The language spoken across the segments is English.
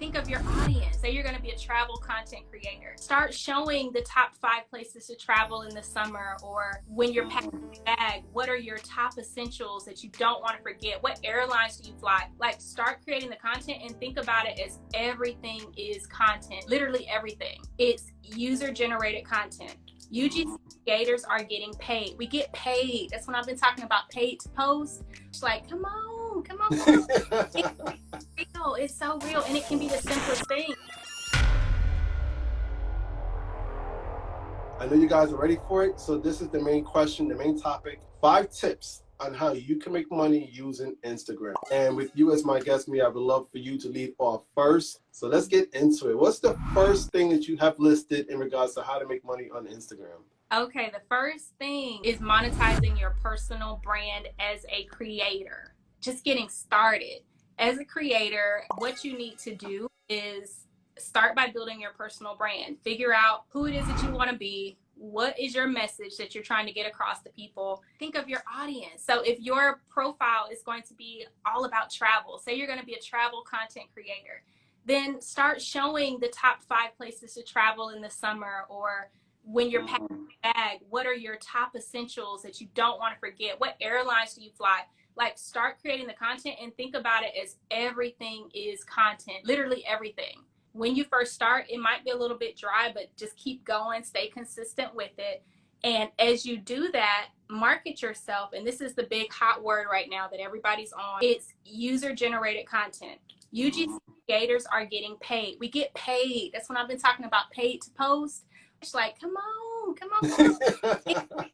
Think of your audience. Say you're going to be a travel content creator. Start showing the top 5 places to travel in the summer, or when you're packing your bag, what are your top essentials that you don't want to forget? What airlines do you fly? Like, start creating the content and think about it as everything is content. Literally everything. It's user-generated content. UGC creators are getting paid. We get paid. That's when I've been talking about paid to post. It's like, come on, come on. It's so real, and it can be the simplest thing. I know you guys are ready for it. So this is the main question, the main topic. 5 tips on how you can make money using Instagram. And with you as my guest, I would love for you to lead off first. So let's get into it. What's the first thing that you have listed in regards to how to make money on Instagram? Okay, the first thing is monetizing your personal brand as a creator. Just getting started. As a creator, what you need to do is start by building your personal brand. Figure out who it is that you want to be. What is your message that you're trying to get across to people? Think of your audience. So if your profile is going to be all about travel, say you're going to be a travel content creator, then start showing the top 5 places to travel in the summer, or when you're packing your bag, what are your top essentials that you don't want to forget? What airlines do you fly? Like, start creating the content and think about it as everything is content, literally everything. When you first start, it might be a little bit dry, but just keep going, stay consistent with it. And as you do that, market yourself. And this is the big hot word right now that everybody's on. It's user-generated content. UGC creators are getting paid. We get paid. That's when I've been talking about paid to post. It's like, come on, come on.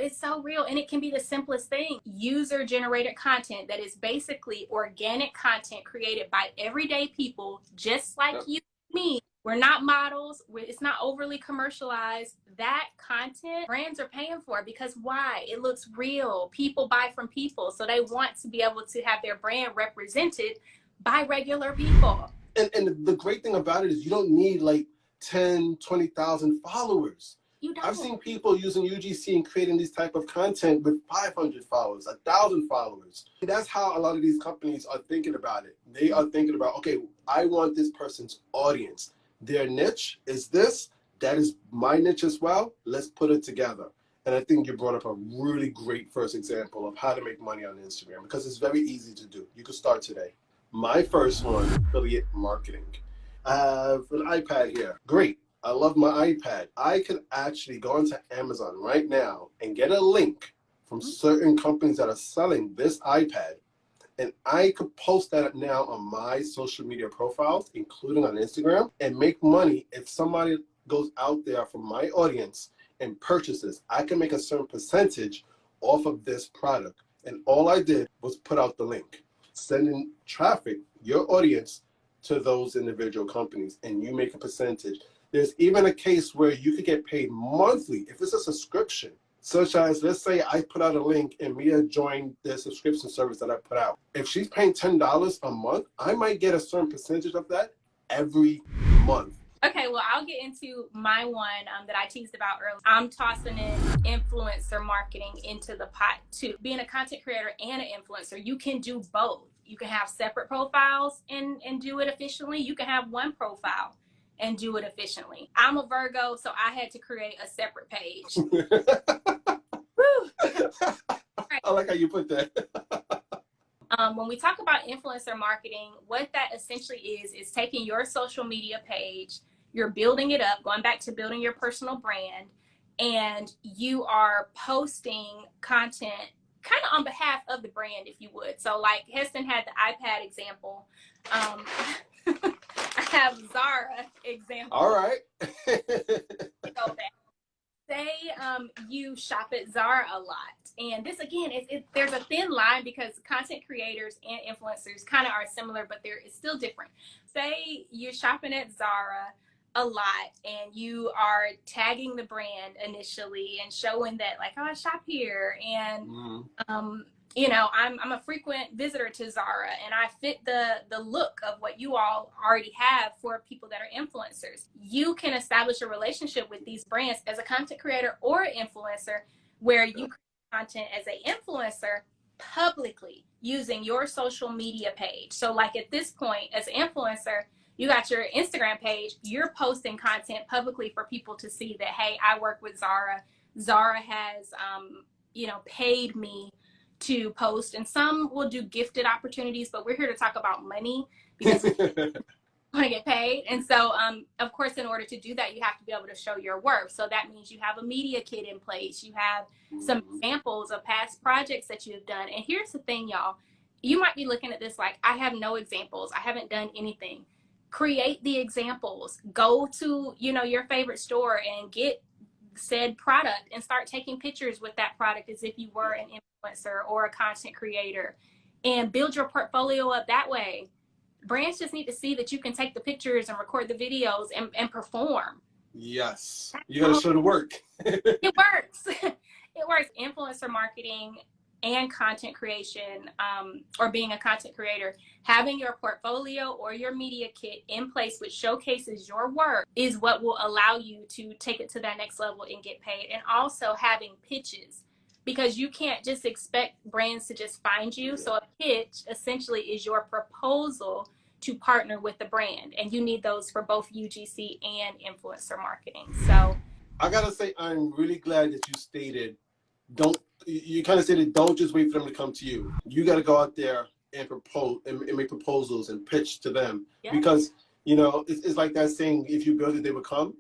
It's so real, and it can be the simplest thing. User-generated content that is basically organic content created by everyday people just like you and me. We're not models. It's not overly commercialized. That content brands are paying for, because why? It looks real. People buy from people, so they want to be able to have their brand represented by regular people. And the great thing about it is you don't need like 10, 20,000 followers. I've seen people using UGC and creating these type of content with 500 followers, 1,000 followers. That's how a lot of these companies are thinking about it. They are thinking about, okay, I want this person's audience. Their niche is this. That is my niche as well. Let's put it together. And I think you brought up a really great first example of how to make money on Instagram, because it's very easy to do. You can start today. My first one, affiliate marketing. I have an iPad here. Great. I love my iPad. I could actually go into Amazon right now and get a link from certain companies that are selling this iPad, and I could post that now on my social media profiles, including on Instagram, and make money. If somebody goes out there from my audience and purchases, I can make a certain percentage off of this product. And all I did was put out the link, sending traffic, your audience, to those individual companies, and you make a percentage. There's even a case where you could get paid monthly if it's a subscription, such as, let's say I put out a link and Mia joined the subscription service that I put out. If she's paying $10 a month, I might get a certain percentage of that every month. Okay, well, I'll get into my one that I teased about earlier. I'm tossing in influencer marketing into the pot too. Being a content creator and an influencer, you can do both. You can have separate profiles and do it efficiently. You can have one profile and do it efficiently. I'm a Virgo, so I had to create a separate page. I like how you put that. When we talk about influencer marketing, what that essentially is taking your social media page, you're building it up, going back to building your personal brand, and you are posting content kind of on behalf of the brand, if you would. So like Heston had the iPad example. I have Zara example. All right. Say you shop at Zara a lot. And this, again, there's a thin line, because content creators and influencers kind of are similar, but it's still different. Say you're shopping at Zara a lot and you are tagging the brand initially and showing that, like, oh, I shop here, and you know, I'm a frequent visitor to Zara, and I fit the look of what you all already have for people that are influencers. You can establish a relationship with these brands as a content creator or influencer, where you create content as an influencer publicly using your social media page. So like at this point, as an influencer, You got your Instagram page, you're posting content publicly for people to see that, hey, I work with Zara. Zara has, paid me to post, and some will do gifted opportunities, but we're here to talk about money because want to get paid. And so, of course, in order to do that, you have to be able to show your work. So that means you have a media kit in place. You have some examples of past projects that you have done. And here's the thing, y'all. You might be looking at this like, I have no examples. I haven't done anything. Create the examples. Go to, your favorite store and get said product and start taking pictures with that product as if you were an influencer or a content creator, and build your portfolio up that way. Brands just need to see that you can take the pictures and record the videos and perform. Yes. You got to show the work. It works. It works. Influencer marketing and content creation, or being a content creator, having your portfolio or your media kit in place which showcases your work is what will allow you to take it to that next level and get paid. And also having pitches, because you can't just expect brands to just find you. So a pitch essentially is your proposal to partner with the brand, and you need those for both UGC and influencer marketing. So I gotta say, I'm really glad that you stated, don't just wait for them to come to you. You got to go out there and propose and make proposals and pitch to them, because it's like that saying, if you build it, they will come.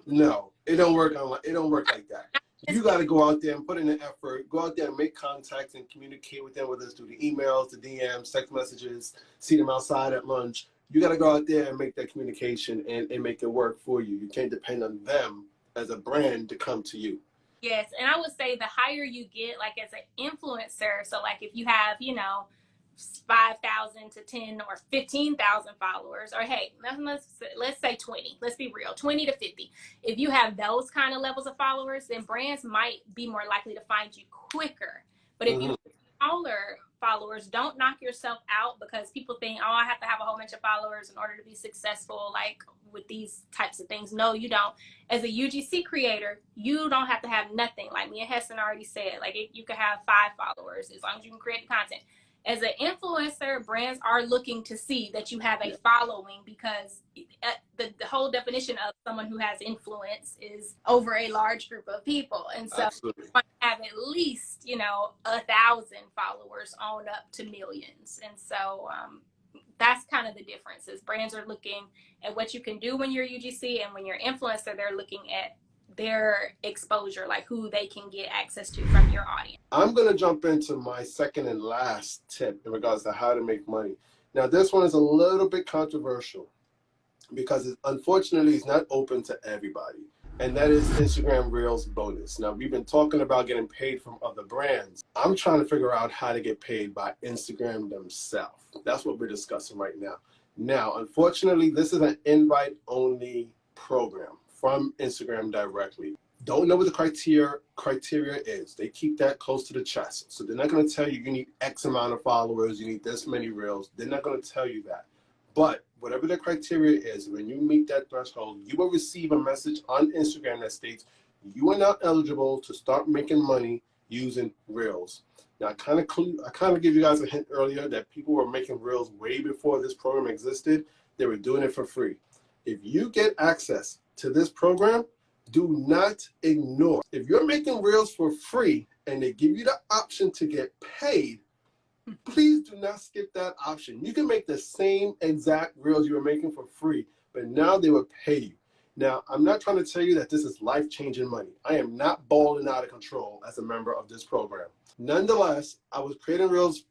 No, it don't work like that. You got to go out there and put in the effort, go out there and make contacts and communicate with them, whether it's through the emails, the DMs, text messages, see them outside at lunch. You got to go out there and make that communication and make it work for you. You can't depend on them as a brand to come to you. Yes, and I would say the higher you get, like as an influencer, so like if you have, 5,000 to 10 or 15,000 followers, or hey, let's say 20, let's be real, 20 to 50. If you have those kind of levels of followers, then brands might be more likely to find you quicker. But if you have smaller followers, don't knock yourself out because people think, oh, I have to have a whole bunch of followers in order to be successful, like with these types of things. No, you don't. As a UGC creator, you don't have to have nothing. Like me and Heston already said, like you could have 5 followers as long as you can create the content. As an influencer, brands are looking to see that you have a following, because the whole definition of someone who has influence is over a large group of people. And so you want to have at least, 1,000 followers on up to millions. And so that's kind of the difference, is brands are looking at what you can do when you're UGC, and when you're influencer, they're looking at their exposure, like who they can get access to from your audience. I'm going to jump into my second and last tip in regards to how to make money. Now, this one is a little bit controversial because unfortunately it's not open to everybody, and that is Instagram Reels bonus. Now, we've been talking about getting paid from other brands. I'm trying to figure out how to get paid by Instagram themselves. That's what we're discussing right now. Now, unfortunately, this is an invite-only program from Instagram directly. Don't know what the criteria is. They keep that close to the chest. So they're not going to tell you need X amount of followers, you need this many reels. They're not going to tell you that. But whatever the criteria is, when you meet that threshold, you will receive a message on Instagram that states you are now eligible to start making money using reels. Now, I kind of give you guys a hint earlier that people were making reels way before this program existed. They were doing it for free. If you get access to this program, do not ignore. If you're making reels for free and they give you the option to get paid, please do not skip that option. You can make the same exact reels you were making for free, but now they will pay you. Now, I'm not trying to tell you that this is life-changing money. I am not balling out of control as a member of this program. Nonetheless, I was creating reels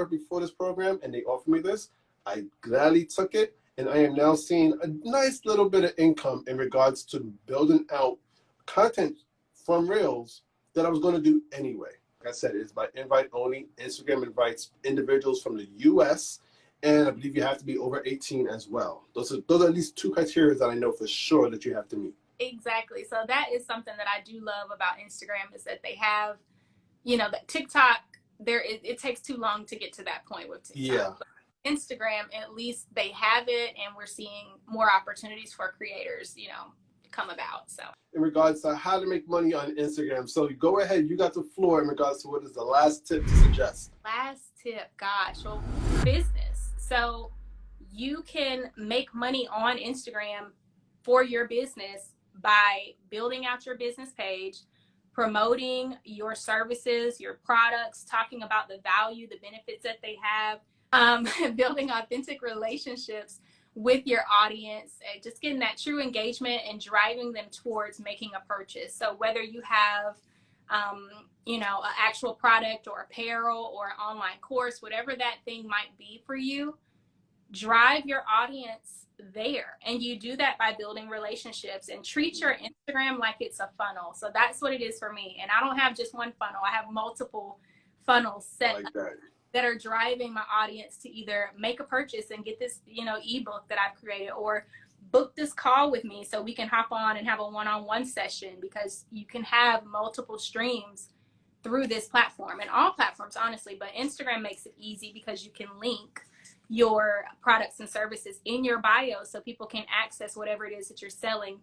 before this program, and they offered me this. I gladly took it. And I am now seeing a nice little bit of income in regards to building out content from Reels that I was going to do anyway. Like I said, it's by invite only. Instagram invites individuals from the US, and I believe you have to be over 18 as well. Those are at least 2 criteria that I know for sure that you have to meet. Exactly. So that is something that I do love about Instagram, is that they have, that TikTok, it takes too long to get to that point with TikTok. Yeah. Instagram, at least they have it, and we're seeing more opportunities for creators, come about. So in regards to how to make money on Instagram, so go ahead, you got the floor in regards to what is the last tip to suggest. Last tip, gosh, well, business. So you can make money on Instagram for your business by building out your business page, promoting your services, your products, talking about the value, the benefits that they have, building authentic relationships with your audience, just getting that true engagement and driving them towards making a purchase. So whether you have an actual product or apparel or an online course, whatever that thing might be for you, drive your audience there. And you do that by building relationships, and treat your Instagram like it's a funnel. So that's what it is for me. And I don't have just one funnel. I have multiple funnels set up that are driving my audience to either make a purchase and get this, ebook that I've created, or book this call with me so we can hop on and have a one-on-one session, because you can have multiple streams through this platform, and all platforms, honestly, but Instagram makes it easy because you can link your products and services in your bio so people can access whatever it is that you're selling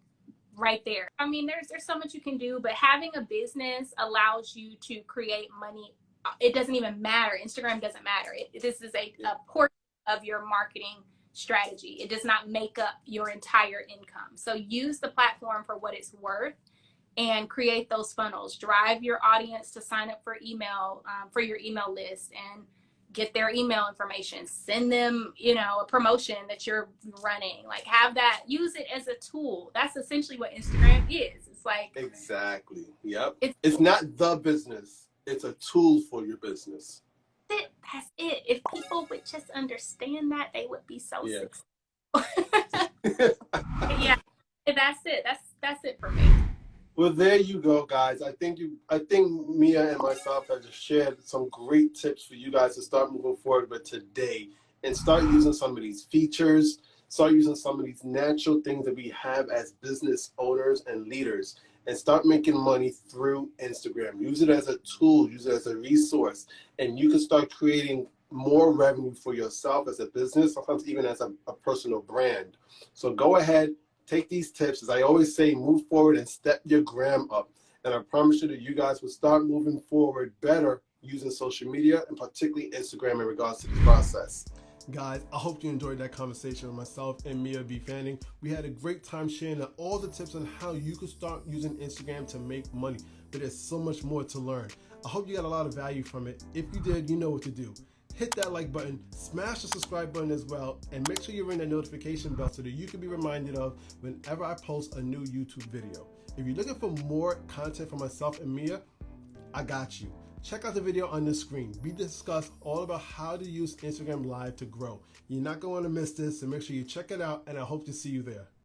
right there. I mean, there's so much you can do, but having a business allows you to create money. It doesn't even matter. Instagram doesn't matter. This is a portion of your marketing strategy. It does not make up your entire income. So use the platform for what it's worth and create those funnels. Drive your audience to sign up for email, for your email list, and get their email information. Send them, a promotion that you're running. Like, have that, use it as a tool. That's essentially what Instagram is. It's like, exactly. Yep. It's not the business. It's a tool for your business. That's it. If people would just understand that, they would be so successful. Yeah, that's it. That's it for me. Well, there you go, guys. I think Mia and myself have just shared some great tips for you guys to start moving forward with today, and start using some of these features, start using some of these natural things that we have as business owners and leaders, and start making money through Instagram. Use it as a tool, use it as a resource, and you can start creating more revenue for yourself as a business, sometimes even as a personal brand. So go ahead, take these tips. As I always say, move forward and step your gram up. And I promise you that you guys will start moving forward better using social media, and particularly Instagram, in regards to this process. Guys, I hope you enjoyed that conversation with myself and Mia B. Fanning. We had a great time sharing all the tips on how you can start using Instagram to make money. But there's so much more to learn. I hope you got a lot of value from it. If you did, you know what to do. Hit that like button, smash the subscribe button as well, and make sure you ring the notification bell so that you can be reminded of whenever I post a new YouTube video. If you're looking for more content from myself and Mia, I got you. Check out the video on the screen. We discuss all about how to use Instagram Live to grow. You're not going to miss this, so make sure you check it out, and I hope to see you there.